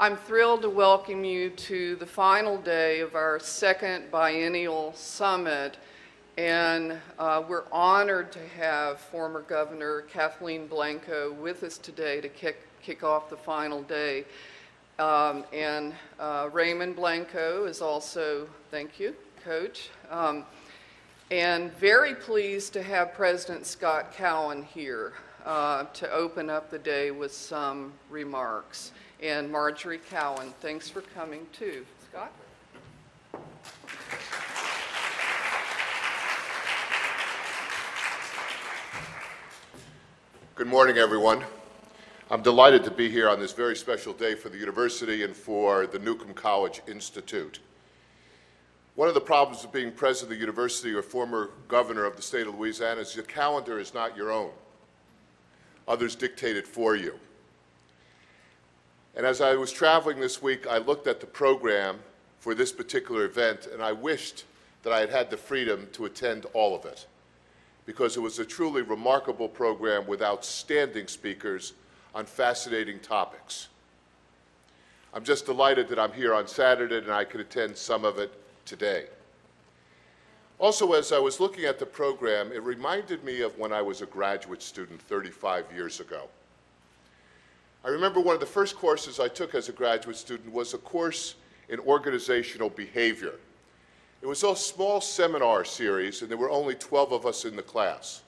I'm thrilled to welcome you to the final day of our second biennial summit, and we're honored to have former Governor Kathleen Blanco with us today to kick off the final day. Raymond Blanco is also, thank you, Coach, and very pleased to have President Scott Cowan here to open up the day with some remarks. And Marjorie Cowan, thanks for coming too. Scott? Good morning, everyone. I'm delighted to be here on this very special day for the university and for the Newcomb College Institute. One of the problems of being president of the university or former governor of the state of Louisiana is your calendar is not your own. Others dictate it for you. And as I was traveling this week, I looked at the program for this particular event, and I wished that I had had the freedom to attend all of it, because it was a truly remarkable program with outstanding speakers on fascinating topics. I'm just delighted that I'm here on Saturday and I could attend some of it today. Also, as I was looking at the program, it reminded me of when I was a graduate student 35 years ago. I remember one of the first courses I took as a graduate student was a course in organizational behavior. It was a small seminar series, and there were only 12 of us in the class.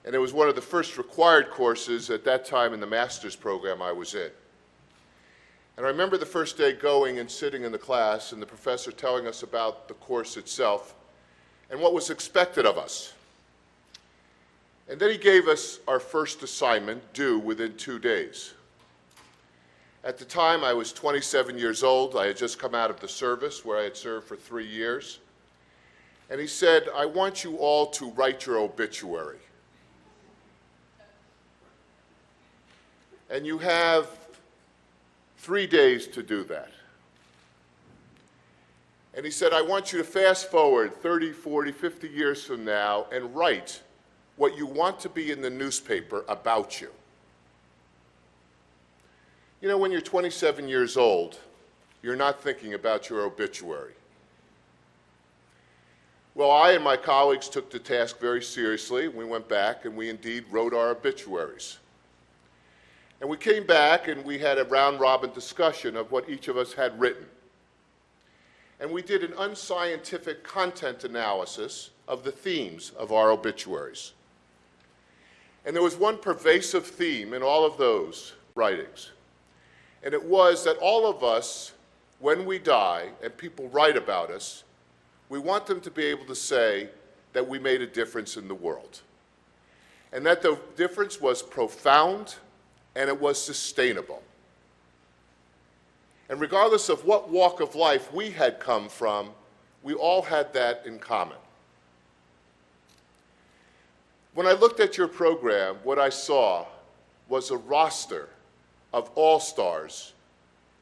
And it was one of the first required courses at that time in the master's program I was in. And I remember the first day going and sitting in the class and the professor telling us about the course itself and what was expected of us. And then he gave us our first assignment due within 2 days. At the time, I was 27 years old. I had just come out of the service where I had served for 3 years. And he said, I want you all to write your obituary. And you have 3 days to do that. And he said, I want you to fast forward 30, 40, 50 years from now and write what you want to be in the newspaper about you. You know, when you're 27 years old, you're not thinking about your obituary. Well, I and my colleagues took the task very seriously. We went back and we indeed wrote our obituaries. And we came back and we had a round-robin discussion of what each of us had written. And we did an unscientific content analysis of the themes of our obituaries. And there was one pervasive theme in all of those writings. And it was that all of us, when we die and people write about us, we want them to be able to say that we made a difference in the world. And that the difference was profound and it was sustainable. And regardless of what walk of life we had come from, we all had that in common. When I looked at your program, what I saw was a roster of all-stars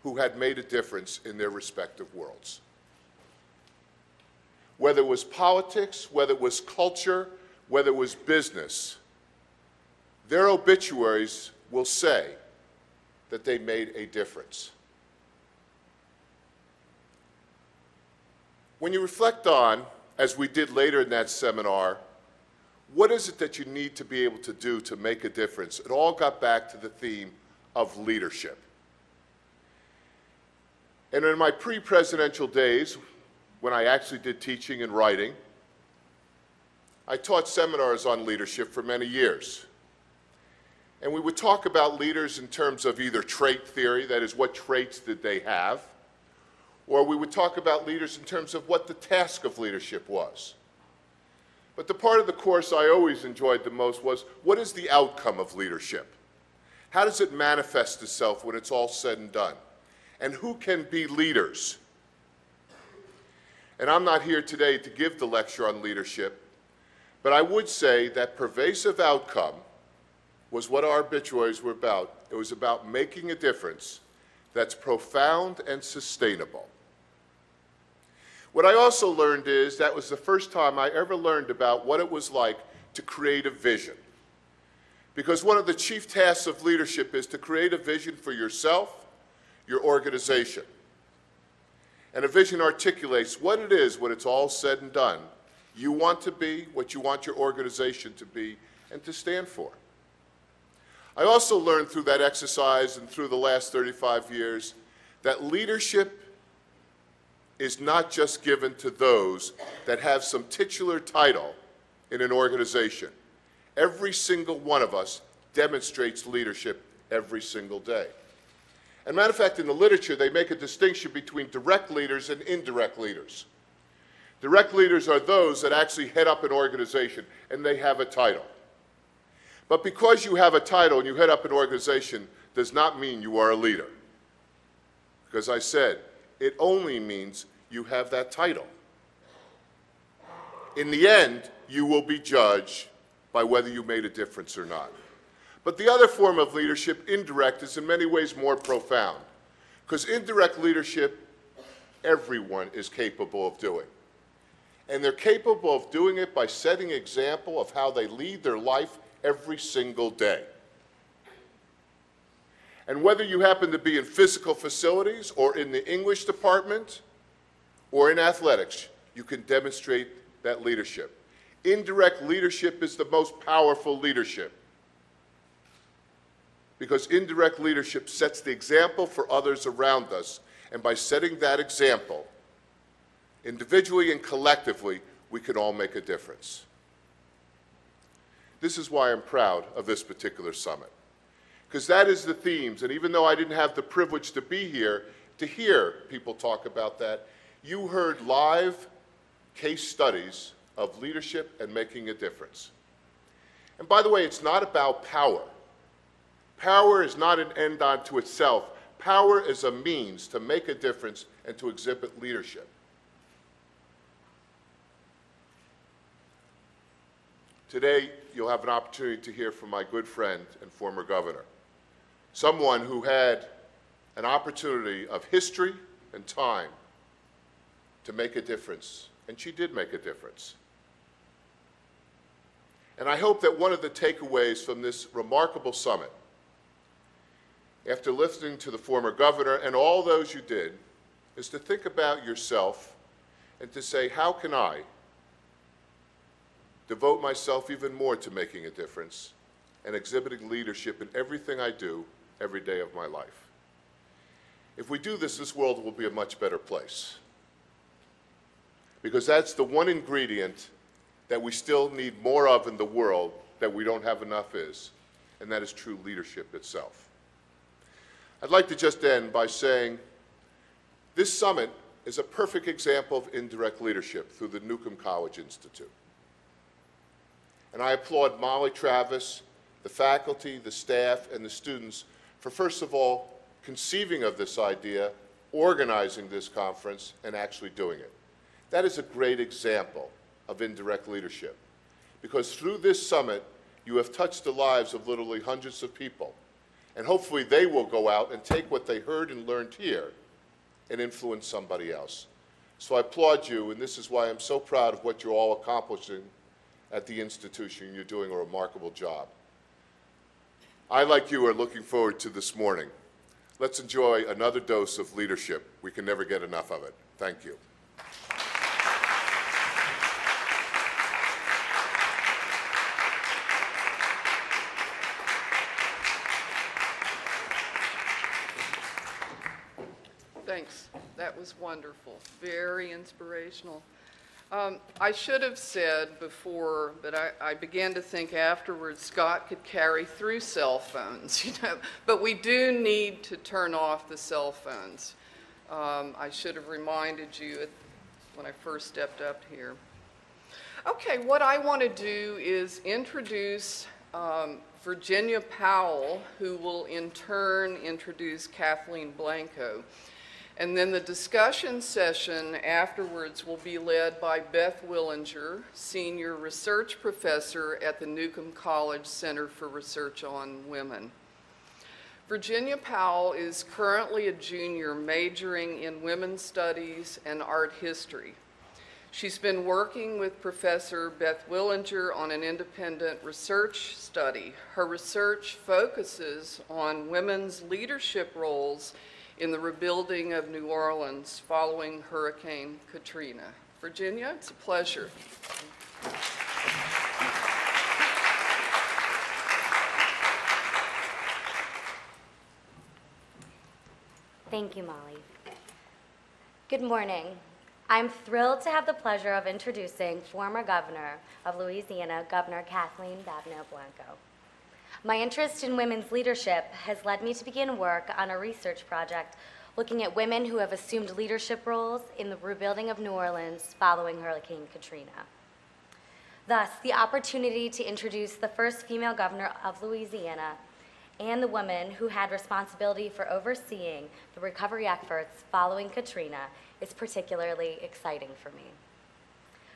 who had made a difference in their respective worlds. Whether it was politics, whether it was culture, whether it was business, their obituaries will say that they made a difference. When you reflect on, as we did later in that seminar, what is it that you need to be able to do to make a difference? It all got back to the theme of leadership. And in my pre-presidential days, when I actually did teaching and writing, I taught seminars on leadership for many years. And we would talk about leaders in terms of either trait theory, that is, what traits did they have, or we would talk about leaders in terms of what the task of leadership was. But the part of the course I always enjoyed the most was, what is the outcome of leadership? How does it manifest itself when it's all said and done? And who can be leaders? And I'm not here today to give the lecture on leadership, but I would say that pervasive outcome was what our obituaries were about. It was about making a difference that's profound and sustainable. What I also learned is that was the first time I ever learned about what it was like to create a vision. Because one of the chief tasks of leadership is to create a vision for yourself, your organization. And a vision articulates what it is when it's all said and done you want to be, what you want your organization to be, and to stand for. I also learned through that exercise and through the last 35 years that leadership is not just given to those that have some titular title in an organization. Every single one of us demonstrates leadership every single day. As a matter of fact, in the literature, they make a distinction between direct leaders and indirect leaders. Direct leaders are those that actually head up an organization, and they have a title. But because you have a title and you head up an organization does not mean you are a leader. Because I said, it only means you have that title. In the end, you will be judged by whether you made a difference or not. But the other form of leadership, indirect, is in many ways more profound. Because indirect leadership, everyone is capable of doing. And they're capable of doing it by setting example of how they lead their life every single day. And whether you happen to be in physical facilities or in the English department or in athletics, you can demonstrate that leadership. Indirect leadership is the most powerful leadership because indirect leadership sets the example for others around us, and by setting that example, individually and collectively, we can all make a difference. This is why I'm proud of this particular summit, because that is the themes, and even though I didn't have the privilege to be here to hear people talk about that, you heard live case studies of leadership and making a difference. And by the way, it's not about power. Power is not an end unto itself. Power is a means to make a difference and to exhibit leadership. Today, you'll have an opportunity to hear from my good friend and former governor, someone who had an opportunity of history and time to make a difference, and she did make a difference. And I hope that one of the takeaways from this remarkable summit, after listening to the former governor and all those you did, is to think about yourself and to say, how can I devote myself even more to making a difference and exhibiting leadership in everything I do every day of my life? If we do this, this world will be a much better place. Because that's the one ingredient that we still need more of in the world that we don't have enough is, and that is true leadership itself. I'd like to just end by saying this summit is a perfect example of indirect leadership through the Newcomb College Institute. And I applaud Molly Travis, the faculty, the staff, and the students for, first of all, conceiving of this idea, organizing this conference, and actually doing it. That is a great example of indirect leadership, because through this summit, you have touched the lives of literally hundreds of people, and hopefully they will go out and take what they heard and learned here and influence somebody else. So I applaud you, and this is why I'm so proud of what you're all accomplishing at the institution. You're doing a remarkable job. I, like you, are looking forward to this morning. Let's enjoy another dose of leadership. We can never get enough of it. Thank you. Thanks. That was wonderful. Very inspirational. I should have said before, but I began to think afterwards, Scott could carry through cell phones, but we do need to turn off the cell phones. I should have reminded you when I first stepped up here. Okay, what I want to do is introduce Virginia Powell, who will in turn introduce Kathleen Blanco. And then the discussion session afterwards will be led by Beth Willinger, Senior Research Professor at the Newcomb College Center for Research on Women. Virginia Powell is currently a junior majoring in women's studies and art history. She's been working with Professor Beth Willinger on an independent research study. Her research focuses on women's leadership roles in the rebuilding of New Orleans following Hurricane Katrina. Virginia, it's a pleasure. Thank you, Molly. Good morning. I'm thrilled to have the pleasure of introducing former Governor of Louisiana, Governor Kathleen Babineaux Blancos. My interest in women's leadership has led me to begin work on a research project looking at women who have assumed leadership roles in the rebuilding of New Orleans following Hurricane Katrina. Thus, the opportunity to introduce the first female governor of Louisiana and the woman who had responsibility for overseeing the recovery efforts following Katrina is particularly exciting for me.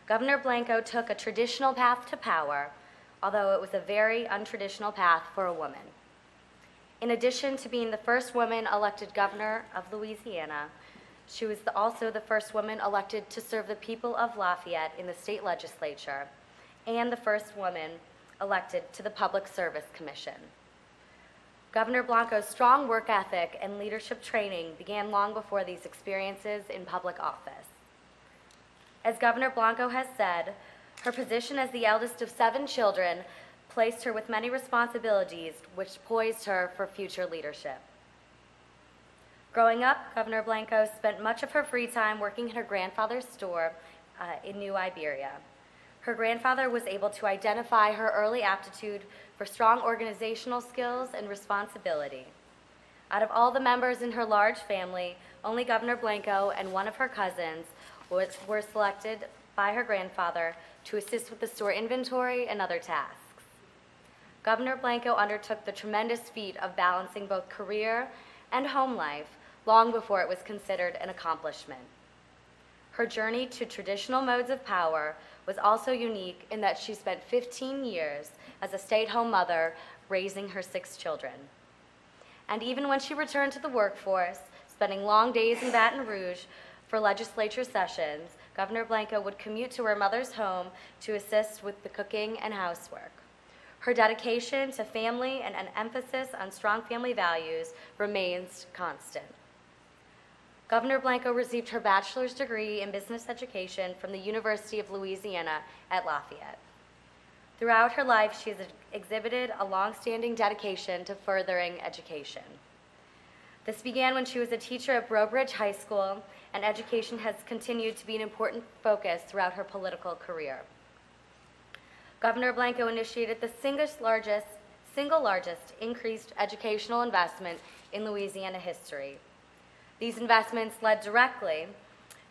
Governor Blanco took a traditional path to power, although it was a very untraditional path for a woman. In addition to being the first woman elected governor of Louisiana, she was also the first woman elected to serve the people of Lafayette in the state legislature, and the first woman elected to the Public Service Commission. Governor Blanco's strong work ethic and leadership training began long before these experiences in public office. As Governor Blanco has said, her position as the eldest of 7 children placed her with many responsibilities which poised her for future leadership. Growing up, Governor Blanco spent much of her free time working in her grandfather's store in New Iberia. Her grandfather was able to identify her early aptitude for strong organizational skills and responsibility. Out of all the members in her large family, only Governor Blanco and one of her cousins were selected by her grandfather to assist with the store inventory and other tasks. Governor Blanco undertook the tremendous feat of balancing both career and home life long before it was considered an accomplishment. Her journey to traditional modes of power was also unique in that she spent 15 years as a stay-at-home mother raising her 6 children. And even when she returned to the workforce, spending long days in Baton Rouge for legislature sessions, Governor Blanco would commute to her mother's home to assist with the cooking and housework. Her dedication to family and an emphasis on strong family values remains constant. Governor Blanco received her bachelor's degree in business education from the University of Louisiana at Lafayette. Throughout her life, she has exhibited a long-standing dedication to furthering education. This began when she was a teacher at Brobridge High School, and education has continued to be an important focus throughout her political career. Governor Blanco initiated the single largest increased educational investment in Louisiana history. These investments led directly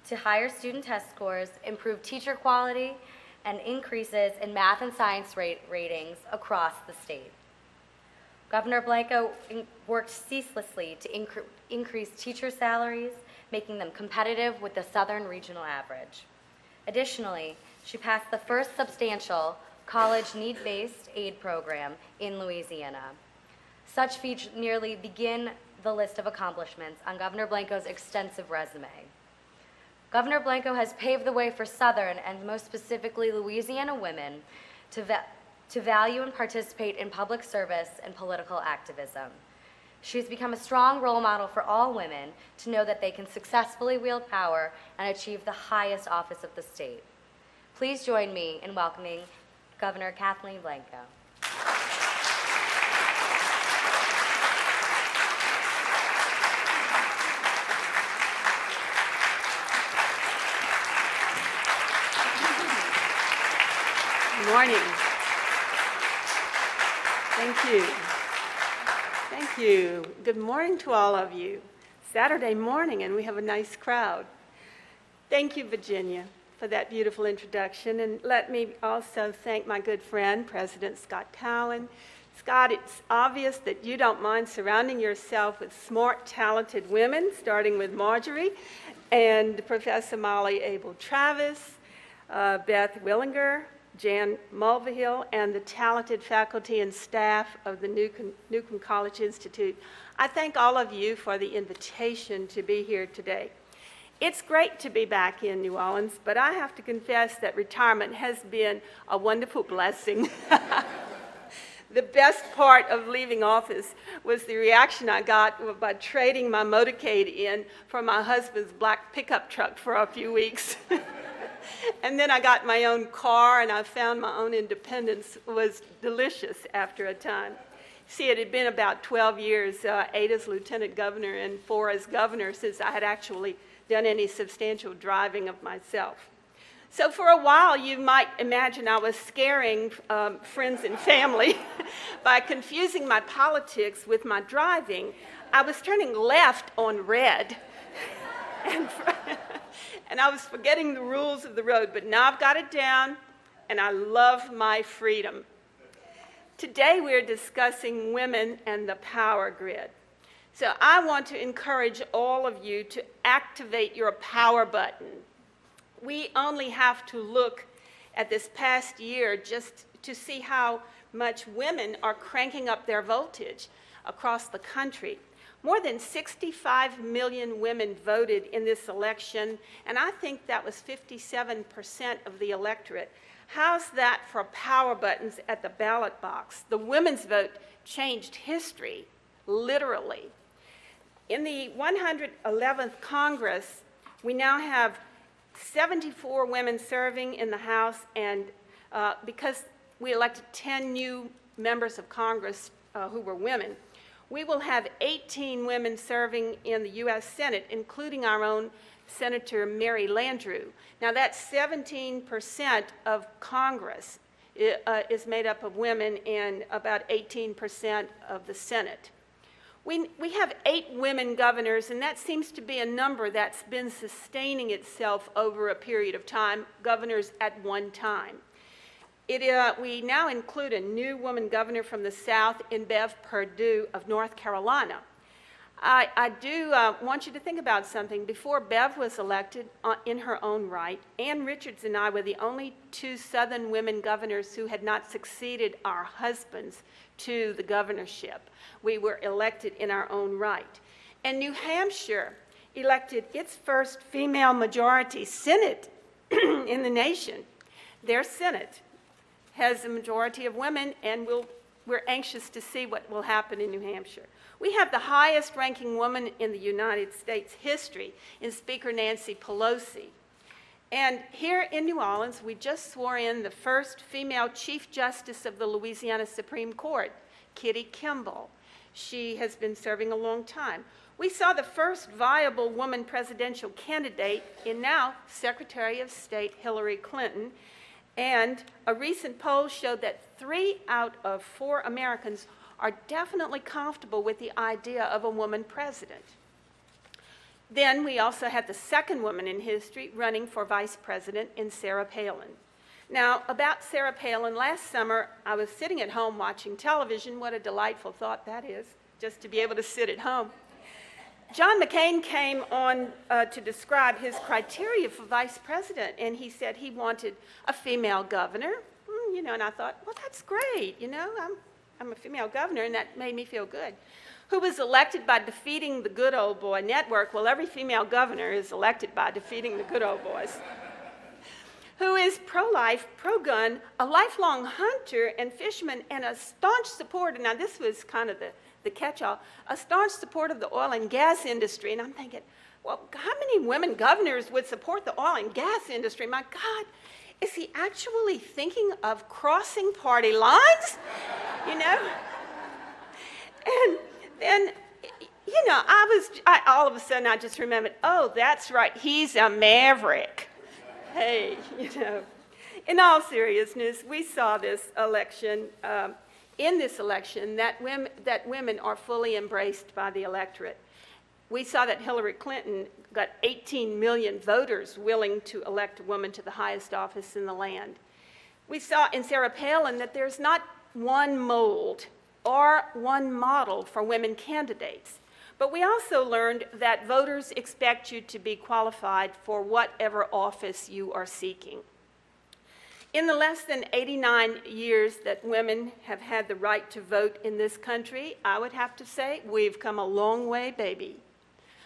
to higher student test scores, improved teacher quality, and increases in math and science ratings across the state. Governor Blanco worked ceaselessly to increase teacher salaries, making them competitive with the Southern regional average. Additionally, she passed the first substantial college need-based aid program in Louisiana. Such feats nearly begin the list of accomplishments on Governor Blanco's extensive resume. Governor Blanco has paved the way for Southern and most specifically Louisiana women to value and participate in public service and political activism. She's become a strong role model for all women to know that they can successfully wield power and achieve the highest office of the state. Please join me in welcoming Governor Kathleen Blanco. Good morning. Thank you. Thank you. Good morning to all of you. Saturday morning, and we have a nice crowd. Thank you, Virginia, for that beautiful introduction. And let me also thank my good friend, President Scott Cowan. Scott, it's obvious that you don't mind surrounding yourself with smart, talented women, starting with Marjorie, and Professor Molly Abel-Travis, Beth Willinger, Jan Mulvihill, and the talented faculty and staff of the Newcomb College Institute. I thank all of you for the invitation to be here today. It's great to be back in New Orleans, but I have to confess that retirement has been a wonderful blessing. The best part of leaving office was the reaction I got by trading my motorcade in for my husband's black pickup truck for a few weeks. And then I got my own car, and I found my own independence was delicious after a time. See, it had been about 12 years, 8 as lieutenant governor and 4 as governor, since I had actually done any substantial driving of myself. So for a while, you might imagine I was scaring friends and family by confusing my politics with my driving. I was turning left on red, and I was forgetting the rules of the road, but now I've got it down, and I love my freedom. Today, we're discussing women and the power grid. So I want to encourage all of you to activate your power button. We only have to look at this past year just to see how much women are cranking up their voltage across the country. More than 65 million women voted in this election, and I think that was 57% of the electorate. How's that for power buttons at the ballot box? The women's vote changed history, literally. In the 111th Congress, we now have 74 women serving in the House, and because we elected 10 new members of Congress who were women, we will have 18 women serving in the U.S. Senate, including our own Senator Mary Landrieu. Now, that's 17% of Congress is made up of women, and about 18% of the Senate. We have 8 women governors, and that seems to be a number that's been sustaining itself over a period of time, governors at one time. We now include a new woman governor from the South in Bev Perdue of North Carolina. I do want you to think about something. Before Bev was elected in her own right, Ann Richards and I were the only 2 Southern women governors who had not succeeded our husbands to the governorship. We were elected in our own right. And New Hampshire elected its first female majority Senate in the nation. Their Senate has a majority of women, and we're anxious to see what will happen in New Hampshire. We have the highest ranking woman in the United States history in Speaker Nancy Pelosi. And here in New Orleans, we just swore in the first female Chief Justice of the Louisiana Supreme Court, Kitty Kimball. She has been serving a long time. We saw the first viable woman presidential candidate in now Secretary of State Hillary Clinton. And a recent poll showed that 3 out of 4 Americans are definitely comfortable with the idea of a woman president. Then we also had the second woman in history running for vice president in Sarah Palin. Now, about Sarah Palin, last summer I was sitting at home watching television. What a delightful thought that is, just to be able to sit at home. John McCain came on to describe his criteria for vice president, and he said he wanted a female governor. And I thought, well, that's great. I'm a female governor, and that made me feel good. Who was elected by defeating the good old boy network? Well, every female governor is elected by defeating the good old boys. Who is pro-life, pro-gun, a lifelong hunter and fisherman, and a staunch supporter. Now, this was kind of the catch-all, a staunch supporter of the oil and gas industry. And I'm thinking, well, how many women governors would support the oil and gas industry? My God, is he actually thinking of crossing party lines? And then, all of a sudden I just remembered, oh, that's right, he's a maverick. Hey, In all seriousness, we saw this election, that women are fully embraced by the electorate. We saw that Hillary Clinton got 18 million voters willing to elect a woman to the highest office in the land. We saw in Sarah Palin that there's not one mold or one model for women candidates. But we also learned that voters expect you to be qualified for whatever office you are seeking. In the less than 89 years that women have had the right to vote in this country, I would have to say we've come a long way, baby,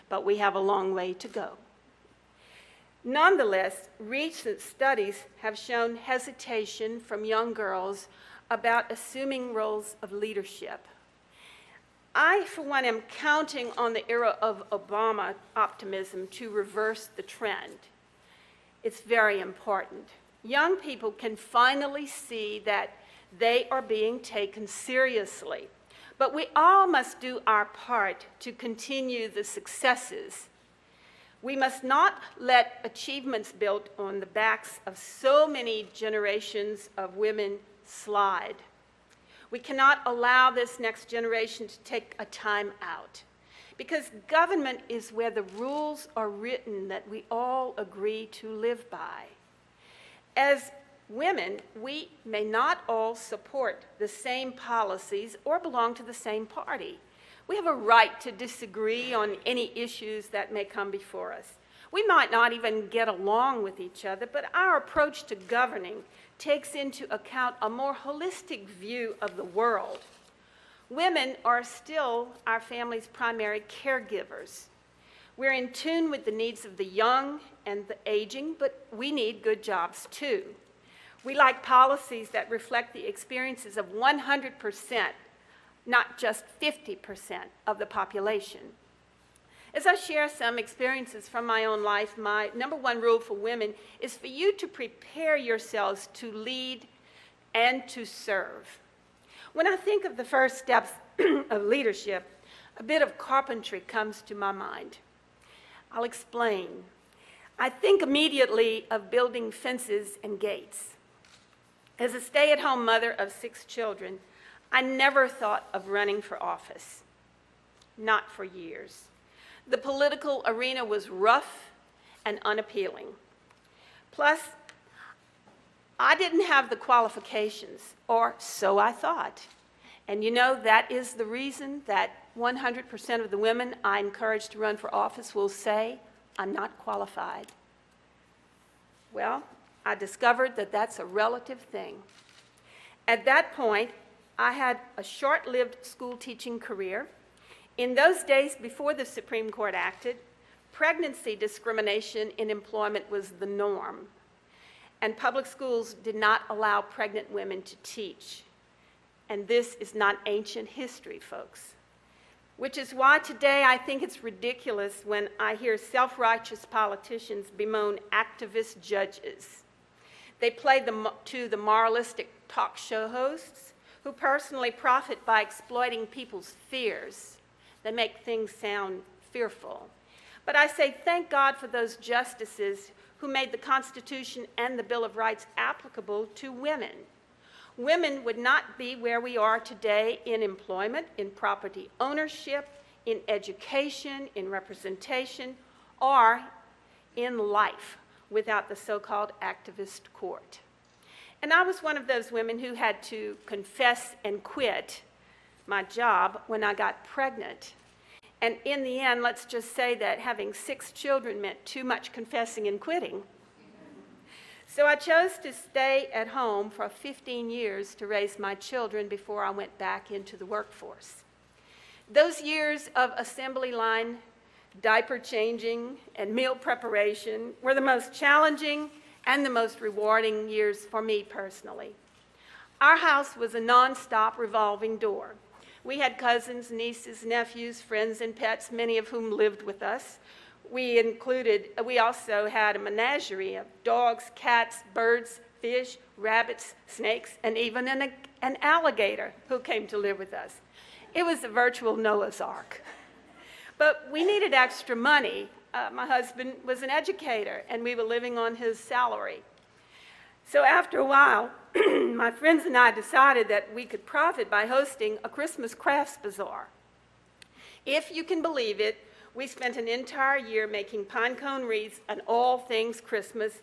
but we have a long way to go. Nonetheless, recent studies have shown hesitation from young girls about assuming roles of leadership. I, for one, am counting on the era of Obama optimism to reverse the trend. It's very important. Young people can finally see that they are being taken seriously. But we all must do our part to continue the successes. We must not let achievements built on the backs of so many generations of women slide. We cannot allow this next generation to take a time out, because government is where the rules are written that we all agree to live by. As women, we may not all support the same policies or belong to the same party. We have a right to disagree on any issues that may come before us. We might not even get along with each other, but our approach to governing takes into account a more holistic view of the world. Women are still our family's primary caregivers. We're in tune with the needs of the young and the aging, but we need good jobs too. We like policies that reflect the experiences of 100%, not just 50% of the population. As I share some experiences from my own life, my number one rule for women is for you to prepare yourselves to lead and to serve. When I think of the first steps of leadership, a bit of carpentry comes to my mind. I'll explain. I think immediately of building fences and gates. As a stay-at-home mother of 6 children, I never thought of running for office. Not for years. The political arena was rough and unappealing. Plus, I didn't have the qualifications, or so I thought. And you know, that is the reason that 100% of the women I encourage to run for office will say, I'm not qualified. Well, I discovered that that's a relative thing. At that point, I had a short-lived school teaching career. In those days before the Supreme Court acted, pregnancy discrimination in employment was the norm, and public schools did not allow pregnant women to teach. And this is not ancient history, folks. Which is why today I think it's ridiculous when I hear self-righteous politicians bemoan activist judges. They play to the moralistic talk show hosts who personally profit by exploiting people's fears. They make things sound fearful. But I say thank God for those justices who made the Constitution and the Bill of Rights applicable to women. Women would not be where we are today in employment, in property ownership, in education, in representation, or in life without the so-called activist court. And I was one of those women who had to confess and quit my job when I got pregnant. And in the end, let's just say that having 6 children meant too much confessing and quitting. So I chose to stay at home for 15 years to raise my children before I went back into the workforce. Those years of assembly line, diaper changing, and meal preparation were the most challenging and the most rewarding years for me personally. Our house was a nonstop revolving door. We had cousins, nieces, nephews, friends, and pets, many of whom lived with us. We also had a menagerie of dogs, cats, birds, fish, rabbits, snakes, and even an alligator who came to live with us. It was a virtual Noah's Ark. But we needed extra money. My husband was an educator, and we were living on his salary. So after a while, my friends and I decided that we could profit by hosting a Christmas crafts bazaar. If you can believe it, we spent an entire year making pine cone wreaths and all things Christmas.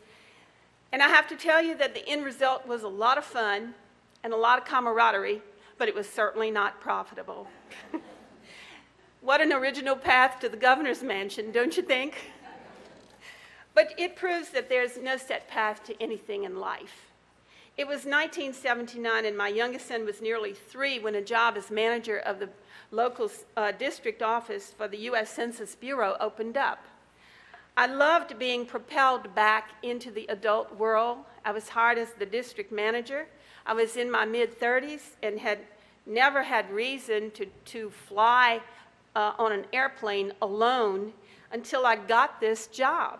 And I have to tell you that the end result was a lot of fun and a lot of camaraderie, but it was certainly not profitable. What an original path to the governor's mansion, don't you think? But it proves that there's no set path to anything in life. It was 1979, and my youngest son was nearly 3 when a job as manager of the local district office for the U.S. Census Bureau opened up. I loved being propelled back into the adult world. I was hired as the district manager. I was in my mid-30s and had never had reason to fly on an airplane alone until I got this job.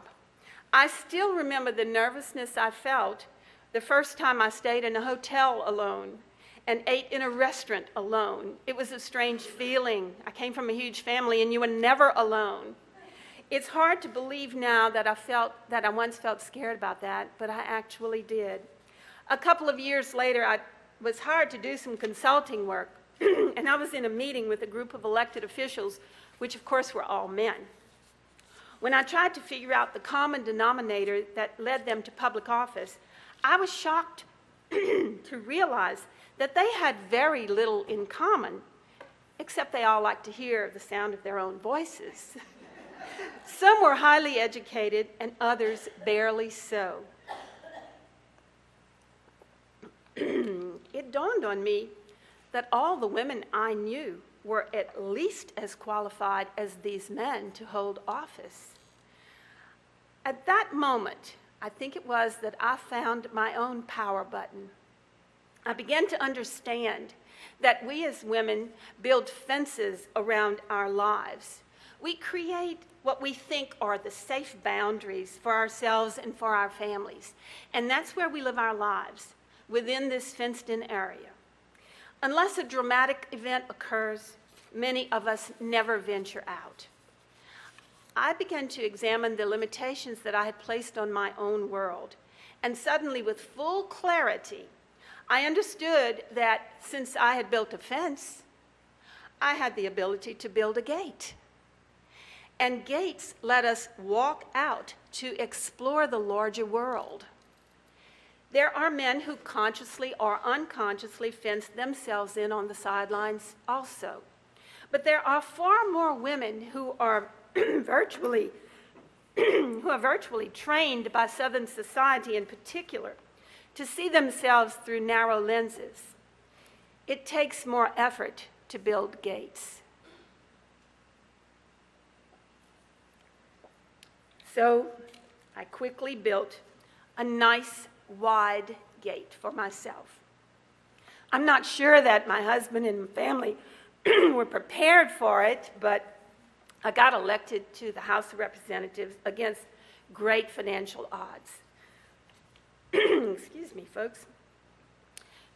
I still remember the nervousness I felt the first time I stayed in a hotel alone and ate in a restaurant alone. It was a strange feeling. I came from a huge family, and you were never alone. It's hard to believe now that I once felt scared about that, but I actually did. A couple of years later, I was hired to do some consulting work, and I was in a meeting with a group of elected officials, which of course were all men. When I tried to figure out the common denominator that led them to public office, I was shocked to realize that they had very little in common, except they all liked to hear the sound of their own voices. Some were highly educated and others barely so. It dawned on me that all the women I knew were at least as qualified as these men to hold office. At that moment, I think it was that I found my own power button. I began to understand that we as women build fences around our lives. We create what we think are the safe boundaries for ourselves and for our families. And that's where we live our lives, within this fenced-in area. Unless a dramatic event occurs, many of us never venture out. I began to examine the limitations that I had placed on my own world. And suddenly, with full clarity, I understood that since I had built a fence, I had the ability to build a gate. And gates let us walk out to explore the larger world. There are men who consciously or unconsciously fence themselves in on the sidelines also. But there are far more women who are virtually trained by Southern society in particular to see themselves through narrow lenses. It takes more effort to build gates. So I quickly built a nice wide gate for myself. I'm not sure that my husband and family were prepared for it, but I got elected to the House of Representatives against great financial odds. Excuse me, folks.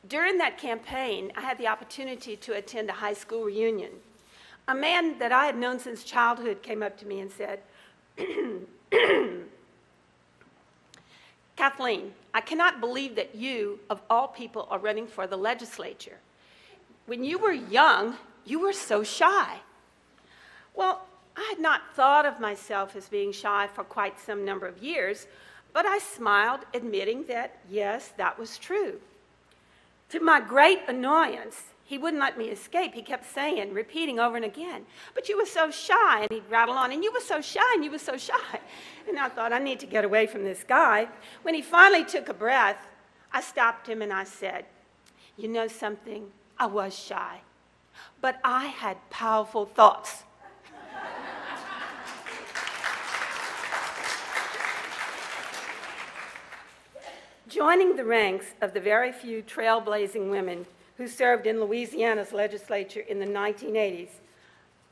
During that campaign, I had the opportunity to attend a high school reunion. A man that I had known since childhood came up to me and said, Kathleen, I cannot believe that you, of all people, are running for the legislature. When you were young, you were so shy. Well, I had not thought of myself as being shy for quite some number of years, but I smiled, admitting that, yes, that was true. To my great annoyance, he wouldn't let me escape. He kept saying, repeating over and again, but you were so shy, and he'd rattle on, and you were so shy, and you were so shy. And I thought, I need to get away from this guy. When he finally took a breath, I stopped him and I said, you know something? I was shy, but I had powerful thoughts. Joining the ranks of the very few trailblazing women who served in Louisiana's legislature in the 1980s,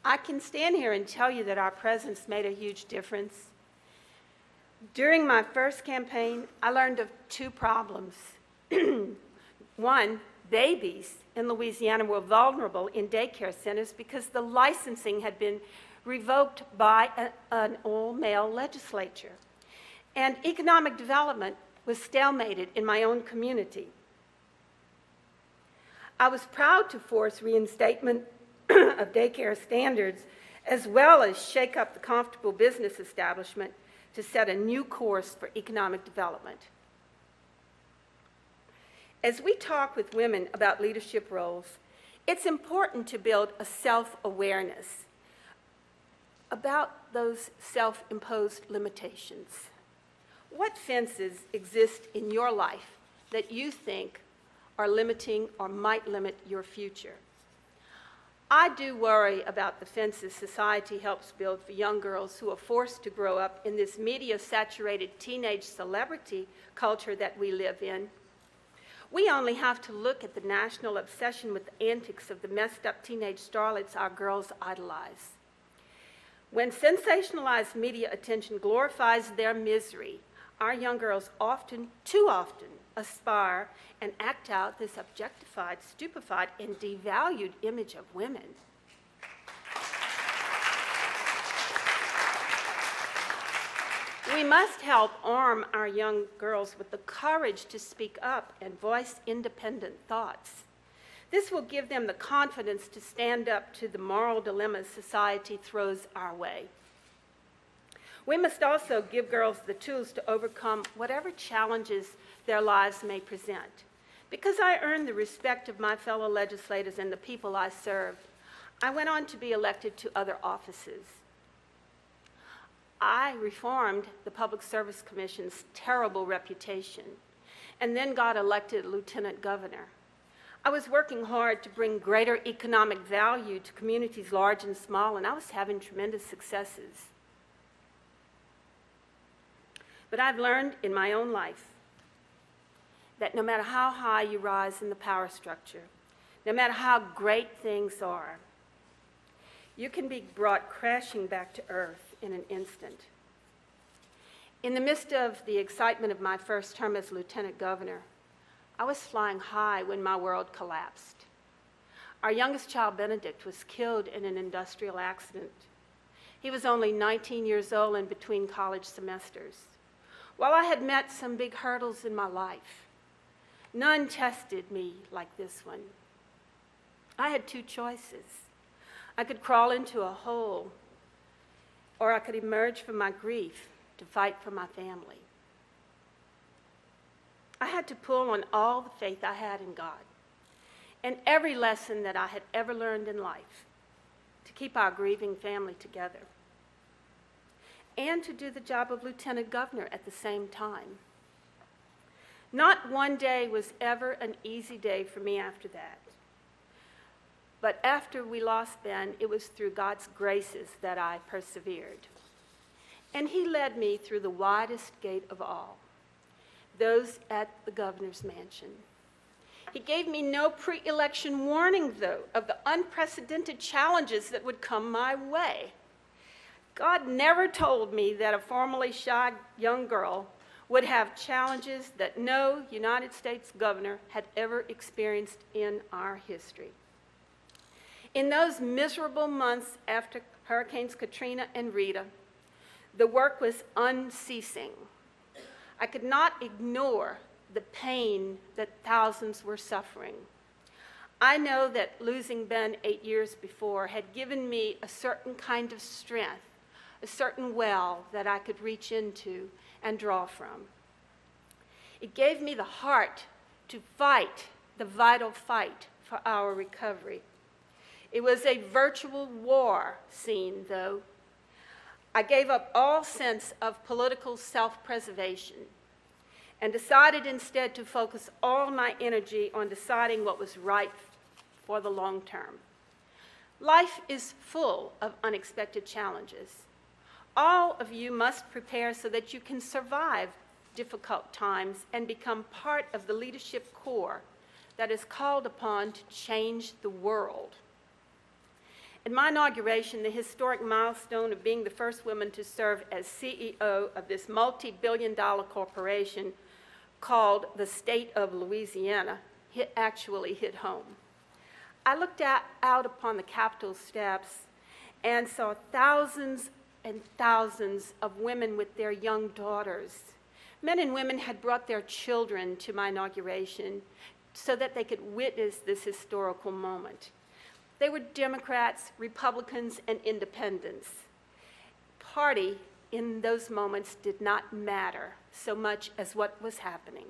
I can stand here and tell you that our presence made a huge difference. During my first campaign, I learned of two problems. One, babies in Louisiana were vulnerable in daycare centers because the licensing had been revoked by an all-male legislature. And economic development was stalemated in my own community. I was proud to force reinstatement of daycare standards, as well as shake up the comfortable business establishment to set a new course for economic development. As we talk with women about leadership roles, it's important to build a self-awareness about those self-imposed limitations. What fences exist in your life that you think are limiting or might limit your future? I do worry about the fences society helps build for young girls who are forced to grow up in this media-saturated teenage celebrity culture that we live in. We only have to look at the national obsession with the antics of the messed up teenage starlets our girls idolize. When sensationalized media attention glorifies their misery, our young girls often, too often, aspire and act out this objectified, stupefied, and devalued image of women. We must help arm our young girls with the courage to speak up and voice independent thoughts. This will give them the confidence to stand up to the moral dilemmas society throws our way. We must also give girls the tools to overcome whatever challenges their lives may present. Because I earned the respect of my fellow legislators and the people I served, I went on to be elected to other offices. I reformed the Public Service Commission's terrible reputation and then got elected lieutenant governor. I was working hard to bring greater economic value to communities large and small, and I was having tremendous successes. But I've learned in my own life that no matter how high you rise in the power structure, no matter how great things are, you can be brought crashing back to earth in an instant. In the midst of the excitement of my first term as lieutenant governor, I was flying high when my world collapsed. Our youngest child, Benedict, was killed in an industrial accident. He was only 19 years old and between college semesters. While I had met some big hurdles in my life, none tested me like this one. I had two choices. I could crawl into a hole, or I could emerge from my grief to fight for my family. I had to pull on all the faith I had in God and every lesson that I had ever learned in life to keep our grieving family together and to do the job of lieutenant governor at the same time. Not one day was ever an easy day for me after that. But after we lost Ben, it was through God's graces that I persevered. And he led me through the widest gate of all, those at the governor's mansion. He gave me no pre-election warning, though, of the unprecedented challenges that would come my way. God never told me that a formerly shy young girl would have challenges that no United States governor had ever experienced in our history. In those miserable months after Hurricanes Katrina and Rita, the work was unceasing. I could not ignore the pain that thousands were suffering. I know that losing Ben 8 years before had given me a certain kind of strength, a certain well that I could reach into and draw from. It gave me the heart to fight the vital fight for our recovery. It was a virtual war scene, though. I gave up all sense of political self-preservation and decided instead to focus all my energy on deciding what was right for the long term. Life is full of unexpected challenges. All of you must prepare so that you can survive difficult times and become part of the leadership corps that is called upon to change the world. At my inauguration, the historic milestone of being the first woman to serve as CEO of this multi-billion-dollar corporation called the State of Louisiana actually hit home. I looked out upon the Capitol steps and saw thousands and thousands of women with their young daughters. Men and women had brought their children to my inauguration so that they could witness this historical moment. They were Democrats, Republicans, and independents. Party in those moments did not matter so much as what was happening.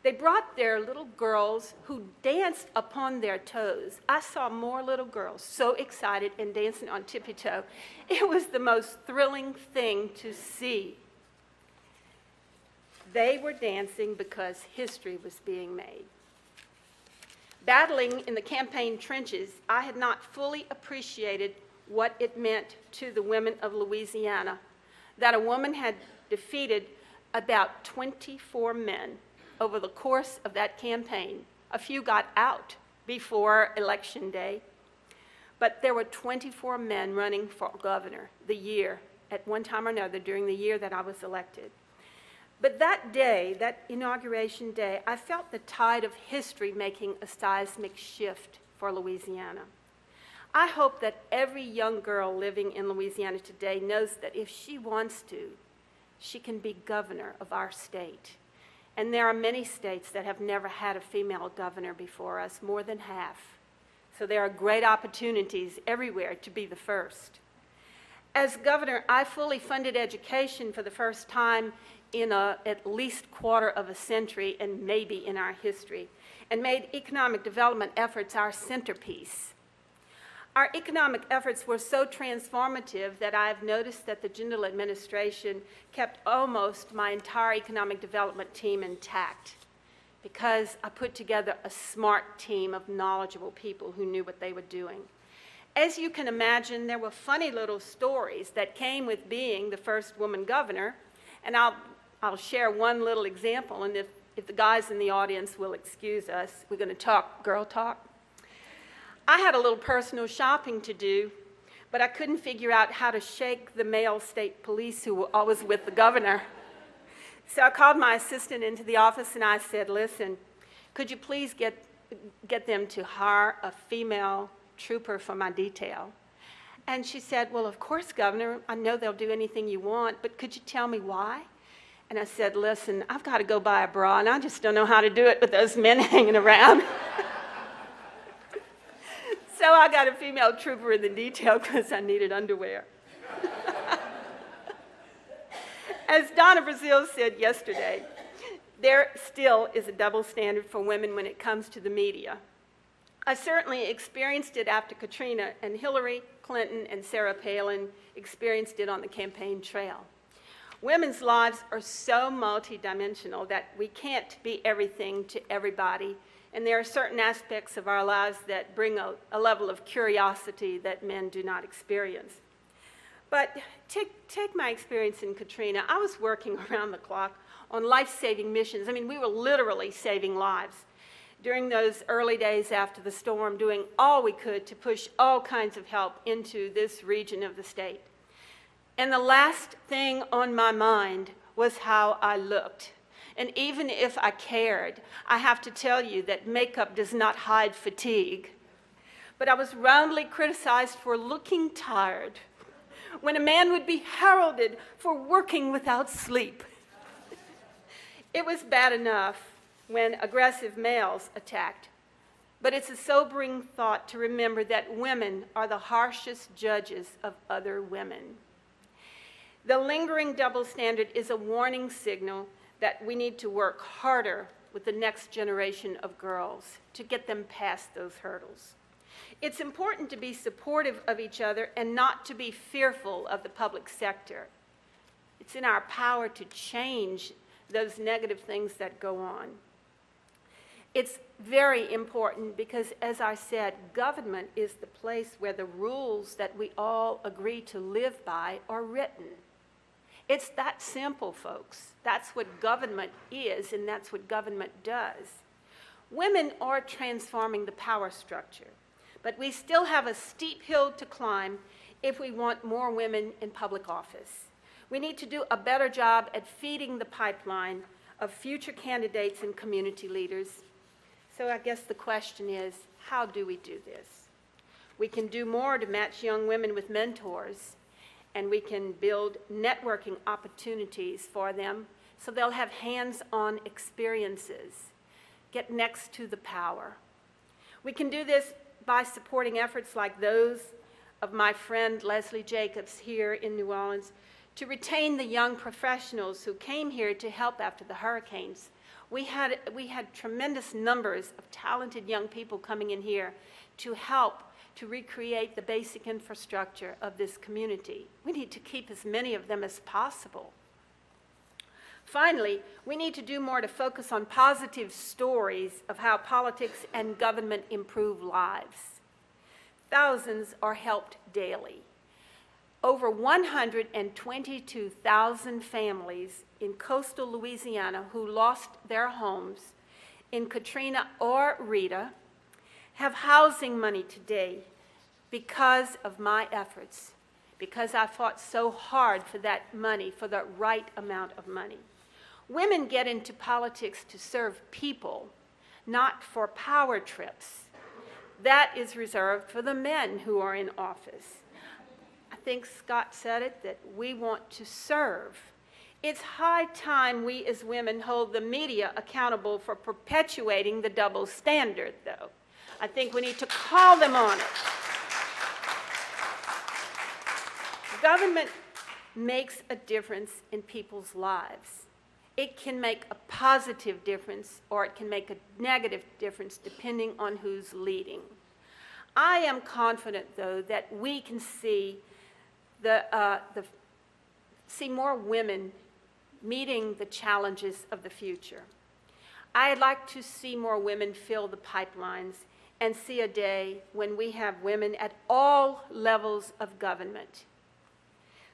They brought their little girls who danced upon their toes. I saw more little girls so excited and dancing on tippy-toe. It was the most thrilling thing to see. They were dancing because history was being made. Battling in the campaign trenches, I had not fully appreciated what it meant to the women of Louisiana that a woman had defeated about 24 men over the course of that campaign. A few got out before Election Day, but there were 24 men running for governor at one time or another during the year that I was elected. But that day, that inauguration day, I felt the tide of history making a seismic shift for Louisiana. I hope that every young girl living in Louisiana today knows that if she wants to, she can be governor of our state. And there are many states that have never had a female governor before us, more than half. So there are great opportunities everywhere to be the first. As governor, I fully funded education for the first time in at least quarter of a century and maybe in our history, and made economic development efforts our centerpiece. Our economic efforts were so transformative that I've noticed that the general administration kept almost my entire economic development team intact because I put together a smart team of knowledgeable people who knew what they were doing. As you can imagine, there were funny little stories that came with being the first woman governor, and I'll share one little example, and if the guys in the audience will excuse us, we're going to talk girl talk. I had a little personal shopping to do, but I couldn't figure out how to shake the male state police who were always with the governor. So I called my assistant into the office and I said, listen, could you please get them to hire a female trooper for my detail? And she said, well, of course, Governor, I know they'll do anything you want, but could you tell me why? And I said, listen, I've got to go buy a bra, and I just don't know how to do it with those men hanging around. So I got a female trooper in the detail because I needed underwear. As Donna Brazile said yesterday, there still is a double standard for women when it comes to the media. I certainly experienced it after Katrina, and Hillary Clinton and Sarah Palin experienced it on the campaign trail. Women's lives are so multidimensional that we can't be everything to everybody, and there are certain aspects of our lives that bring a level of curiosity that men do not experience. But take my experience in Katrina. I was working around the clock on life-saving missions. I mean, we were literally saving lives during those early days after the storm, doing all we could to push all kinds of help into this region of the state. And the last thing on my mind was how I looked. And even if I cared, I have to tell you that makeup does not hide fatigue. But I was roundly criticized for looking tired when a man would be heralded for working without sleep. It was bad enough when aggressive males attacked, but it's a sobering thought to remember that women are the harshest judges of other women. The lingering double standard is a warning signal that we need to work harder with the next generation of girls to get them past those hurdles. It's important to be supportive of each other and not to be fearful of the public sector. It's in our power to change those negative things that go on. It's very important because, as I said, government is the place where the rules that we all agree to live by are written. It's that simple, folks. That's what government is, and that's what government does. Women are transforming the power structure, but we still have a steep hill to climb if we want more women in public office. We need to do a better job at feeding the pipeline of future candidates and community leaders. So I guess the question is, how do we do this? We can do more to match young women with mentors, and we can build networking opportunities for them so they'll have hands-on experiences, get next to the power. We can do this by supporting efforts like those of my friend Leslie Jacobs here in New Orleans to retain the young professionals who came here to help after the hurricanes. We had tremendous numbers of talented young people coming in here to help to recreate the basic infrastructure of this community. We need to keep as many of them as possible. Finally, we need to do more to focus on positive stories of how politics and government improve lives. Thousands are helped daily. over 122,000 families in coastal Louisiana who lost their homes in Katrina or Rita have housing money today because of my efforts, because I fought so hard for that money, for the right amount of money. Women get into politics to serve people, not for power trips. That is reserved for the men who are in office. I think Scott said it, that we want to serve. It's high time we as women hold the media accountable for perpetuating the double standard, though. I think we need to call them on it. Government makes a difference in people's lives. It can make a positive difference or it can make a negative difference depending on who's leading. I am confident, though, that we can see see more women meeting the challenges of the future. I'd like to see more women fill the pipelines and see a day when we have women at all levels of government.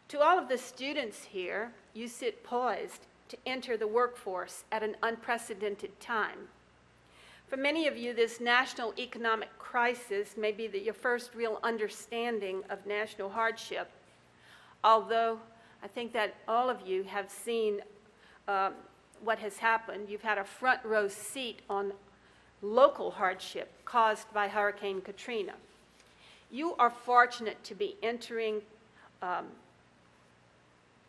To all of the students here, you sit poised to enter the workforce at an unprecedented time. For many of you, this national economic crisis may be your first real understanding of national hardship, although I think that all of you have seen what has happened. You've had a front row seat on local hardship caused by Hurricane Katrina. You are fortunate to be entering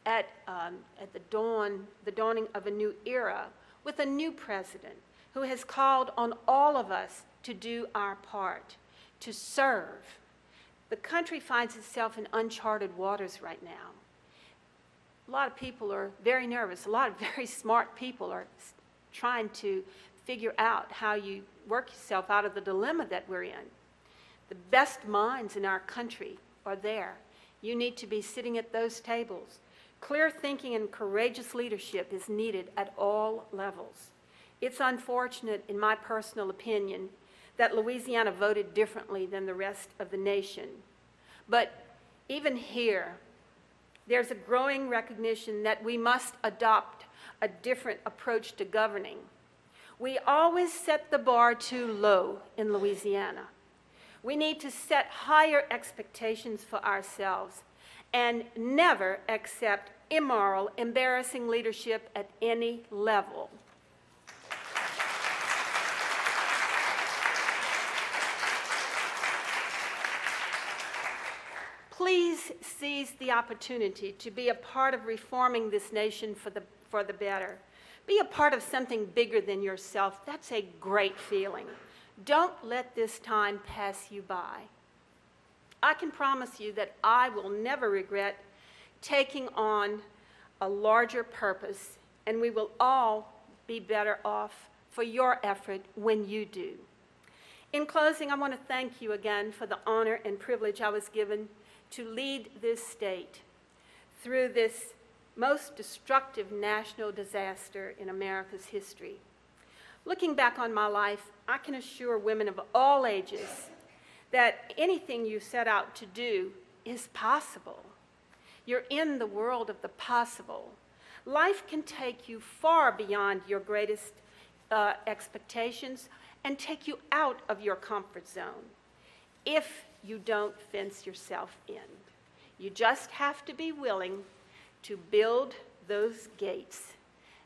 at the dawning of a new era with a new president who has called on all of us to do our part, to serve. The country finds itself in uncharted waters right now. A lot of people are very nervous. A lot of very smart people are trying to figure out how you work yourself out of the dilemma that we're in. The best minds in our country are there. You need to be sitting at those tables. Clear thinking and courageous leadership is needed at all levels. It's unfortunate, in my personal opinion, that Louisiana voted differently than the rest of the nation. But even here, there's a growing recognition that we must adopt a different approach to governing. We always set the bar too low in Louisiana. We need to set higher expectations for ourselves and never accept immoral, embarrassing leadership at any level. Please seize the opportunity to be a part of reforming this nation for the better. Be a part of something bigger than yourself. That's a great feeling. Don't let this time pass you by. I can promise you that I will never regret taking on a larger purpose, and we will all be better off for your effort when you do. In closing, I want to thank you again for the honor and privilege I was given to lead this state through this most destructive national disaster in America's history. Looking back on my life, I can assure women of all ages that anything you set out to do is possible. You're in the world of the possible. Life can take you far beyond your greatest expectations and take you out of your comfort zone if you don't fence yourself in. You just have to be willing to build those gates.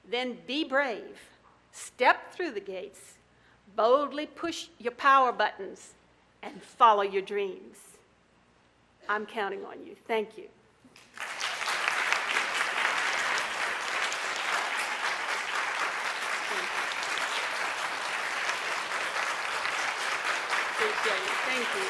Then be brave. Step through the gates. Boldly push your power buttons and follow your dreams. I'm counting on you. Thank you. Thank you.